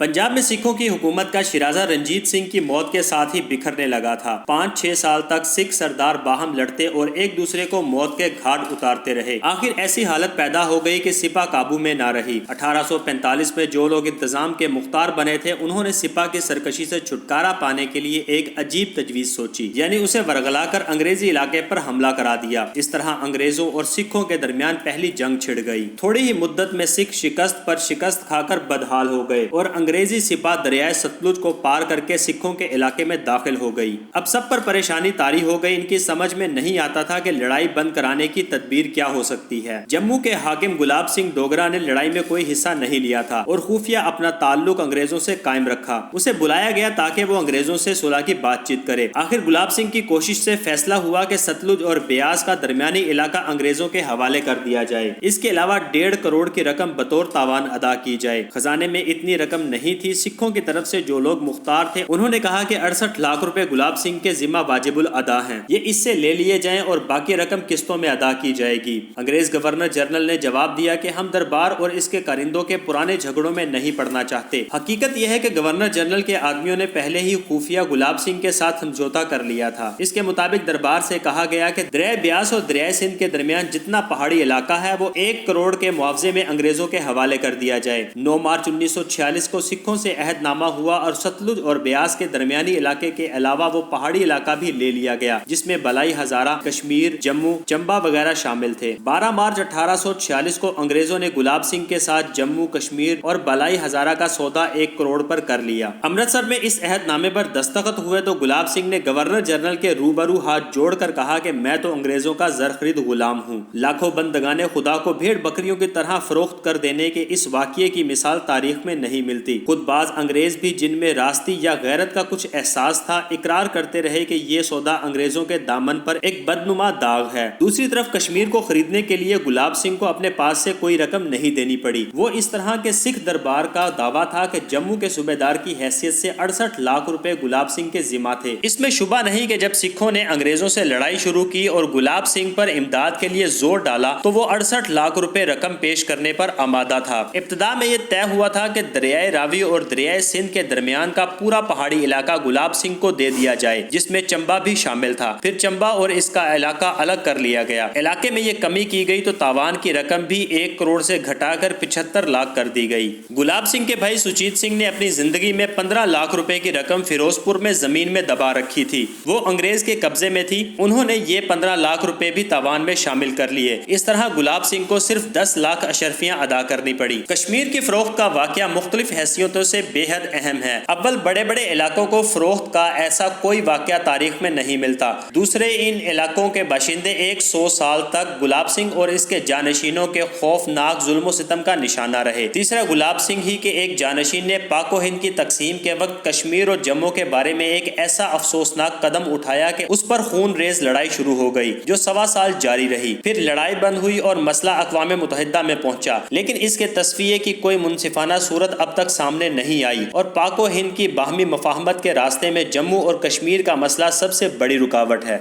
پنجاب میں سکھوں کی حکومت کا شیرازہ رنجیت سنگھ کی موت کے ساتھ ہی بکھرنے لگا تھا۔ 5-6 سال تک سکھ سردار باہم لڑتے اور ایک دوسرے کو موت کے گھاٹ اتارتے رہے۔ آخر ایسی حالت پیدا ہو گئی کہ سپاہ قابو میں نہ رہی۔ 1845 میں جو لوگ انتظام کے مختار بنے تھے، انہوں نے سپاہ کی سرکشی سے چھٹکارا پانے کے لیے ایک عجیب تجویز سوچی، یعنی اسے ورغلا کر انگریزی علاقے پر حملہ کرا دیا۔ اس طرح انگریزوں اور سکھوں کے درمیان پہلی جنگ چھڑ گئی۔ تھوڑی ہی مدت میں سکھ شکست پر شکست کھا کر بدحال ہو گئے اور انگریزی سپاہ دریائے ستلج کو پار کر کے سکھوں کے علاقے میں داخل ہو گئی۔ اب سب پر پریشانی طاری ہو گئی۔ ان کی سمجھ میں نہیں آتا تھا کہ لڑائی بند کرانے کی تدبیر کیا ہو سکتی ہے۔ جموں کے حاکم گلاب سنگھ ڈوگرہ نے لڑائی میں کوئی حصہ نہیں لیا تھا اور خفیہ اپنا تعلق انگریزوں سے قائم رکھا۔ اسے بلایا گیا تاکہ وہ انگریزوں سے صلح کی بات چیت کرے۔ آخر گلاب سنگھ کی کوشش سے فیصلہ ہوا کہ ستلج اور بیاس کا درمیانی علاقہ انگریزوں کے حوالے کر دیا جائے۔ اس کے علاوہ 1.5 کروڑ کی رقم بطور تاوان ادا کی جائے۔ خزانے میں اتنی رقم نہیں تھی۔ سکھوں کی طرف سے جو لوگ مختار تھے، انہوں نے کہا کہ 68 لاکھ روپے گلاب سنگھ کے ذمہ واجب الادا ہیں، یہ اس سے لے لیے جائیں اور باقی رقم قسطوں میں ادا کی جائے گی۔ انگریز گورنر جنرل نے جواب دیا کہ ہم دربار اور اس کے کارندوں کے پرانے جھگڑوں میں نہیں پڑنا چاہتے۔ حقیقت یہ ہے کہ گورنر جنرل کے آدمیوں نے پہلے ہی خفیہ گلاب سنگھ کے ساتھ سمجھوتا کر لیا تھا۔ اس کے مطابق دربار سے کہا گیا کہ دریائے بیاس اور دریائے سندھ کے درمیان جتنا پہاڑی علاقہ ہے وہ 1 کروڑ کے معاوضے میں انگریزوں کے حوالے کر دیا جائے۔ 9 مارچ 1946 کو سکھوں سے عہد نامہ ہوا اور ستلج اور بیاس کے درمیانی علاقے کے علاوہ وہ پہاڑی علاقہ بھی لے لیا گیا، جس میں بلائی ہزارہ، کشمیر، جموں، چمبا وغیرہ شامل تھے۔ 12 مارچ 1846 کو انگریزوں نے گلاب سنگھ کے ساتھ جموں، کشمیر اور بلائی ہزارہ کا سودا 1 کروڑ پر کر لیا۔ امرتسر میں اس عہد نامے پر دستخط ہوئے تو گلاب سنگھ نے گورنر جنرل کے روبرو ہاتھ جوڑ کر کہا کہ میں تو انگریزوں کا زرخرید غلام ہوں۔ لاکھوں بندگان خدا کو بھیڑ بکریوں کی طرح فروخت کر دینے کے اس واقعے کی مثال تاریخ میں نہیں ملتی۔ خود بعض انگریز بھی جن میں راستی یا غیرت کا کچھ احساس تھا، اقرار کرتے رہے کہ یہ سودا انگریزوں کے دامن پر ایک بدنما داغ ہے۔ دوسری طرف کشمیر کو خریدنے کے لیے گلاب سنگھ کو اپنے پاس سے کوئی رقم نہیں دینی پڑی۔ وہ اس طرح کے سکھ دربار کا دعویٰ تھا کہ جموں کے صوبیدار کی حیثیت سے 68 لاکھ روپے گلاب سنگھ کے ذمہ تھے۔ اس میں شبہ نہیں کہ جب سکھوں نے انگریزوں سے لڑائی شروع کی اور گلاب سنگھ پر امداد کے لیے زور ڈالا تو وہ 68 لاکھ روپے رقم پیش کرنے پر آمادہ تھا۔ ابتدا میں یہ طے ہوا تھا کہ دریائے راوی اور دریائے سندھ کے درمیان کا پورا پہاڑی علاقہ گلاب سنگھ کو دے دیا جائے، جس میں چمبا بھی شامل تھا۔ پھر چمبا اور اس کا علاقہ الگ کر لیا گیا۔ علاقے میں یہ کمی کی گئی تو تاوان کی رقم بھی 1 کروڑ سے گھٹا کر 75 لاکھ کر دی گئی۔ گلاب سنگھ کے بھائی سچیت سنگھ نے اپنی زندگی میں 15 لاکھ روپے کی رقم فیروز پور میں زمین میں دبا رکھی تھی، وہ انگریز کے قبضے میں تھی۔ انہوں نے یہ 15 لاکھ روپے بھی تاوان میں شامل کر لیے۔ اس طرح گلاب سنگھ کو صرف 10 لاکھ اشرفیاں ادا کرنی پڑی۔ کشمیر کی فروخت کا واقعہ مختلف حیثیتوں سے بے حد اہم ہے۔ اول بڑے بڑے علاقوں کو فروخت کا ایسا کوئی واقعہ تاریخ میں نہیں ملتا۔ دوسرے، ان علاقوں کے باشندے 100 سال تک گلاب سنگھ اور اس کے جانشینوں کے خوفناک ظلم و ستم کا نشانہ رہے۔ تیسرا، گلاب سنگھ ہی کے ایک جانشین نے پاک و ہند کی تقسیم کے وقت کشمیر اور جموں کے بارے میں ایک ایسا افسوسناک قدم اٹھایا کہ اس پر خون ریز لڑائی شروع ہو گئی جو 1.25 سال جاری رہی۔ پھر لڑائی بند ہوئی اور مسئلہ اقوام متحدہ میں پہنچا، لیکن اس کے تصفیے کی کوئی منصفانہ صورت اب تک سامنے نہیں آئی اور پاک و ہند کی باہمی مفاہمت کے راستے میں جموں اور کشمیر کا مسئلہ سب سے بڑی رکاوٹ ہے۔